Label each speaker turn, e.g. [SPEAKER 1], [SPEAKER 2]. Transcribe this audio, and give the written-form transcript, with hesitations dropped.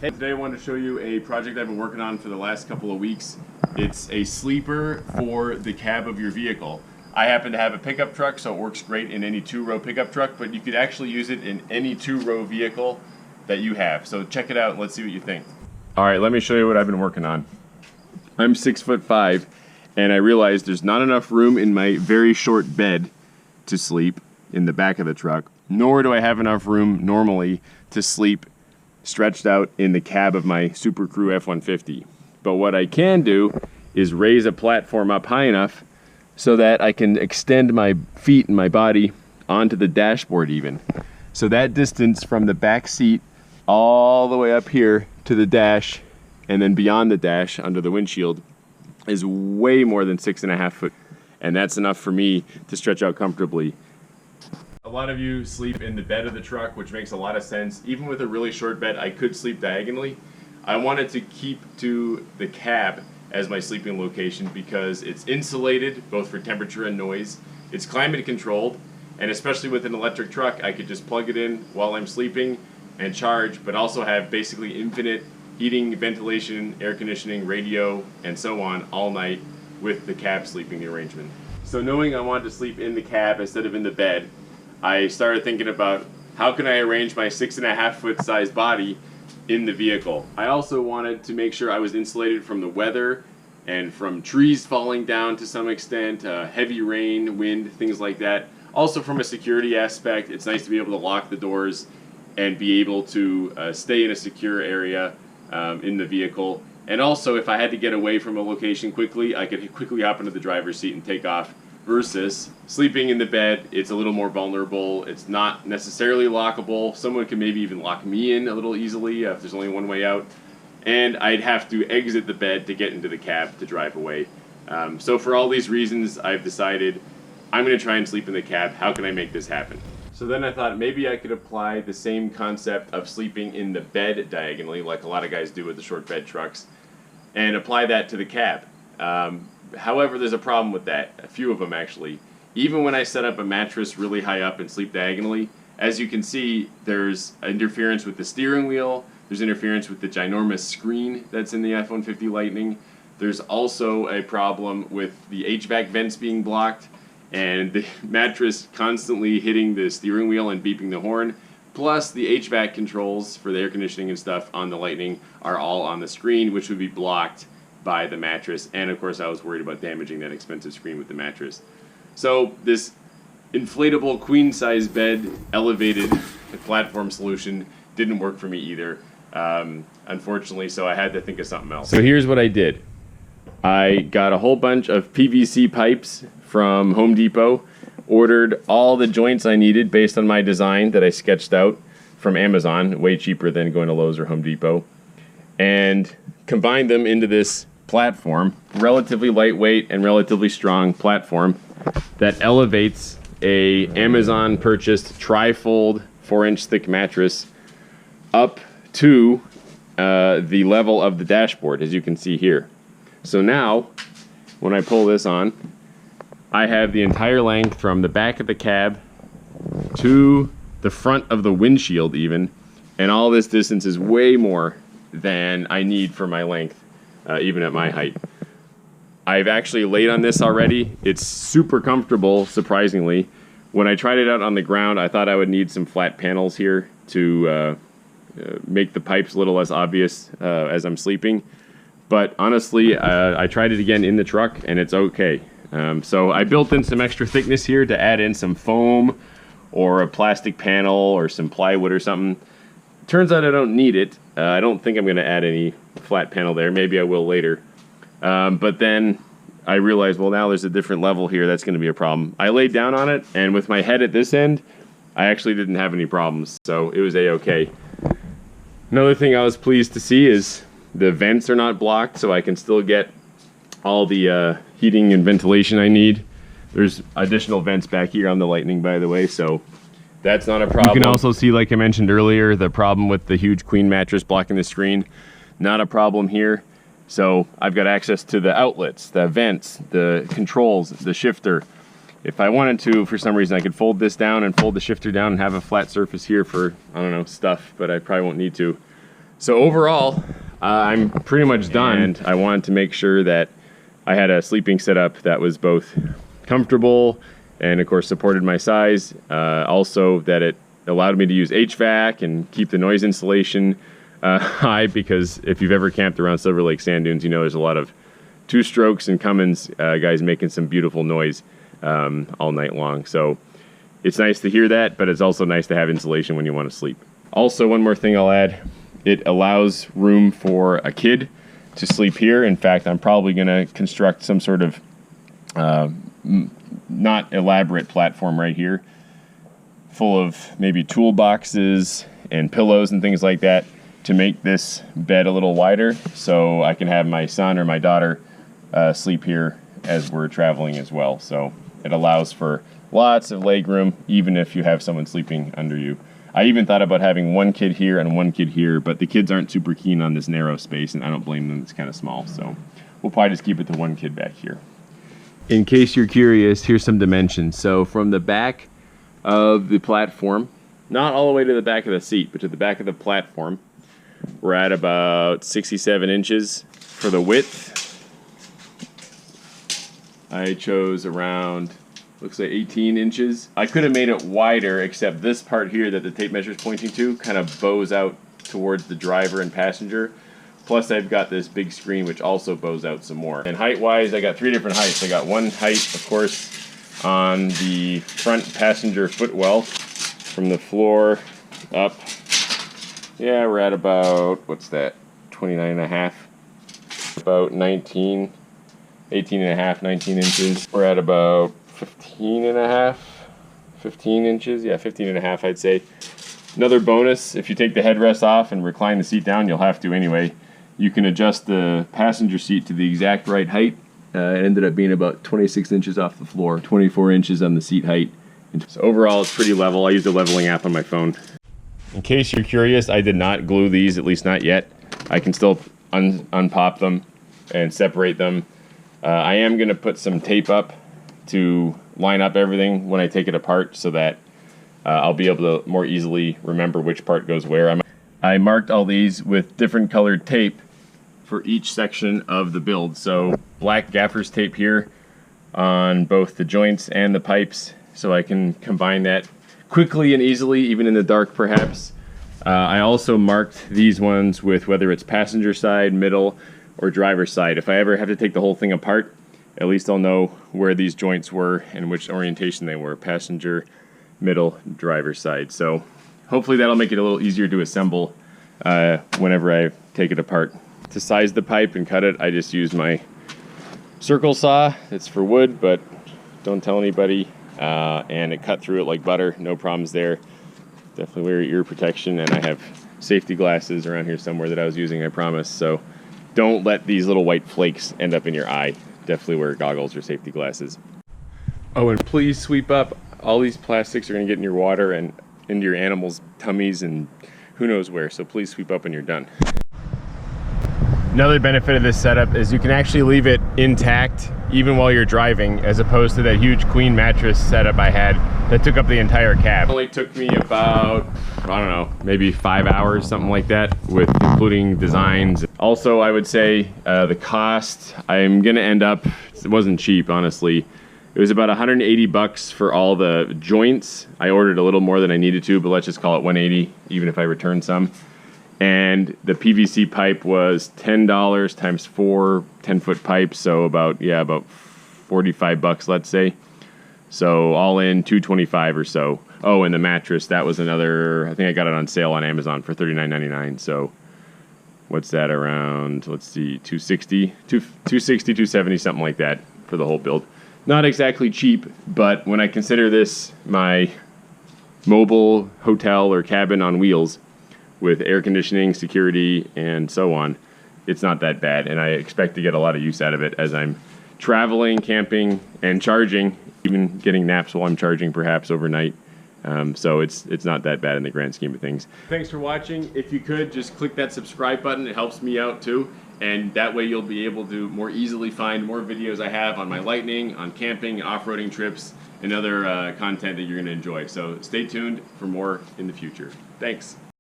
[SPEAKER 1] Hey, today I wanted to show you a project I've been working on for the last couple of weeks. It's a sleeper for the cab of your vehicle. I happen to have a pickup truck, so it works great in any two-row pickup truck, but you could actually use it in any two-row vehicle that you have. So check it out and let's see what you think. All right, let me show you what I've been working on. I'm 6'5", and I realized there's not enough room in my very short bed to sleep in the back of the truck, nor do I have enough room normally to sleep stretched out in the cab of my Super Crew F-150. But what I can do is raise a platform up high enough so that I can extend my feet and my body onto the dashboard even. So that distance from the back seat all the way up here to the dash and then beyond the dash under the windshield is way more than 6.5 foot. And that's enough for me to stretch out comfortably. A lot of you sleep in the bed of the truck, which makes a lot of sense. Even with a really short bed, I could sleep diagonally. I wanted to keep to the cab as my sleeping location because it's insulated, both for temperature and noise. It's climate controlled, and especially with an electric truck, I could just plug it in while I'm sleeping and charge, but also have basically infinite heating, ventilation, air conditioning, radio, and so on all night with the cab sleeping arrangement. So knowing I wanted to sleep in the cab instead of in the bed, I started thinking about how can I arrange my 6.5 foot size body in the vehicle. I also wanted to make sure I was insulated from the weather and from trees falling down to some extent, heavy rain, wind, things like that. Also from a security aspect, it's nice to be able to lock the doors and be able to stay in a secure area in the vehicle. And also if I had to get away from a location quickly, I could quickly hop into the driver's seat and take off. Versus sleeping in the bed, it's a little more vulnerable. It's not necessarily lockable. Someone can maybe even lock me in a little easily if there's only one way out. And I'd have to exit the bed to get into the cab to drive away. So for all these reasons, I've decided I'm going to try and sleep in the cab. How can I make this happen? So then I thought maybe I could apply the same concept of sleeping in the bed diagonally, like a lot of guys do with the short bed trucks, and apply that to the cab. However, there's a problem with that, a few of them actually. Even when I set up a mattress really high up and sleep diagonally, as you can see, there's interference with the steering wheel, there's interference with the ginormous screen that's in the F-150 Lightning. There's also a problem with the HVAC vents being blocked and the mattress constantly hitting the steering wheel and beeping the horn. Plus the HVAC controls for the air conditioning and stuff on the Lightning are all on the screen, which would be blocked by the mattress, and of course I was worried about damaging that expensive screen with the mattress. So this inflatable queen size bed elevated platform solution didn't work for me either, unfortunately, so I had to think of something else. So here's what I did. I got a whole bunch of PVC pipes from Home Depot, ordered all the joints I needed based on my design that I sketched out from Amazon, way cheaper than going to Lowe's or Home Depot, and combined them into this platform, relatively lightweight and relatively strong platform that elevates a Amazon purchased tri-fold 4-inch thick mattress up to the level of the dashboard, as you can see here. So now when I pull this on, I have the entire length from the back of the cab to the front of the windshield even, and all this distance is way more than I need for my length. Even at my height. I've actually laid on this already. It's super comfortable, surprisingly. When I tried it out on the ground, I thought I would need some flat panels here to make the pipes a little less obvious as I'm sleeping. But honestly, I tried it again in the truck, and it's okay. So I built in some extra thickness here to add in some foam or a plastic panel or some plywood or something. Turns out I don't need it. I don't think I'm going to add any flat panel there. Maybe I will later. But then I realized, well, now there's a different level here. That's going to be a problem. I laid down on it, and with my head at this end, I actually didn't have any problems. So it was A-okay. Another thing I was pleased to see is the vents are not blocked, so I can still get all the heating and ventilation I need. There's additional vents back here on the Lightning, by the way, so that's not a problem. You can also see, like I mentioned earlier, the problem with the huge queen mattress blocking the screen. Not a problem here. So I've got access to the outlets, the vents, the controls, the shifter. If I wanted to, for some reason, I could fold this down and fold the shifter down and have a flat surface here for, I don't know, stuff, but I probably won't need to. So overall, I'm pretty much done. And I wanted to make sure that I had a sleeping setup that was both comfortable and of course supported my size. Also that it allowed me to use HVAC and keep the noise insulation high, because if you've ever camped around Silver Lake sand dunes, you know there's a lot of two-strokes and Cummins guys making some beautiful noise all night long. So it's nice to hear that, but it's also nice to have insulation when you want to sleep. Also, one more thing I'll add, it allows room for a kid to sleep here. In fact, I'm probably going to construct some sort of not elaborate platform right here, full of maybe toolboxes and pillows and things like that, to make this bed a little wider, so I can have my son or my daughter sleep here as we're traveling as well. So it allows for lots of leg room, even if you have someone sleeping under you. I even thought about having one kid here and one kid here, but the kids aren't super keen on this narrow space, and I don't blame them. It's kind of small, so we'll probably just keep it to one kid back here. In case you're curious, here's some dimensions. So from the back of the platform, not all the way to the back of the seat, but to the back of the platform, we're at about 67 inches. For the width, I chose around, looks like 18 inches. I could have made it wider, except this part here that the tape measure is pointing to kind of bows out towards the driver and passenger. Plus I've got this big screen which also bows out some more. And height-wise, I got 3 different heights. I got one height, of course, on the front passenger footwell from the floor up. Yeah, we're at about, what's that, 29 and a half? About 18 and a half, 19 inches. We're at about 15 and a half, 15 inches. Yeah, 15 and a half, I'd say. Another bonus, if you take the headrest off and recline the seat down, you'll have to anyway, you can adjust the passenger seat to the exact right height. It ended up being about 26 inches off the floor, 24 inches on the seat height. So overall, it's pretty level. I use the leveling app on my phone. In case you're curious, I did not glue these, at least not yet. I can still unpop them and separate them. I am going to put some tape up to line up everything when I take it apart, so that I'll be able to more easily remember which part goes where. I marked all these with different colored tape for each section of the build. So black gaffer's tape here on both the joints and the pipes, so I can combine that quickly and easily, even in the dark perhaps. I also marked these ones with whether it's passenger side, middle, or driver side. If I ever have to take the whole thing apart, at least I'll know where these joints were and which orientation they were, passenger, middle, driver side. So hopefully that'll make it a little easier to assemble whenever I take it apart. To size the pipe and cut it, I just use my circle saw. It's for wood, but don't tell anybody. And it cut through it like butter, no problems there. Definitely wear your ear protection, and I have safety glasses around here somewhere that I was using, I promise. So don't let these little white flakes end up in your eye. Definitely wear goggles or safety glasses. Oh, and please sweep up. All these plastics are going to get in your water and into your animals' tummies and who knows where, so please sweep up when you're done. Another benefit of this setup is you can actually leave it intact even while you're driving, as opposed to that huge queen mattress setup I had that took up the entire cab. It only took me about, I don't know, maybe 5 hours, something like that, with including designs. Also, I would say the cost, I'm gonna end up, it wasn't cheap, honestly. It was about 180 bucks for all the joints. I ordered a little more than I needed to, but let's just call it 180, even if I return some. And the PVC pipe was $10 times 4 10-foot pipes, so about 45 bucks, let's say. So all in, $225 or so. Oh, and the mattress, that was another, I think I got it on sale on Amazon for $39.99. So what's that around, let's see, $260, $270, something like that for the whole build. Not exactly cheap, but when I consider this my mobile hotel or cabin on wheels, with air conditioning, security, and so on, it's not that bad, and I expect to get a lot of use out of it as I'm traveling, camping, and charging, even getting naps while I'm charging perhaps overnight. So it's not that bad in the grand scheme of things. Thanks for watching. If you could, just click that subscribe button. It helps me out too, and that way you'll be able to more easily find more videos I have on my lightning, on camping, off-roading trips, and other content that you're going to enjoy. So stay tuned for more in the future. Thanks.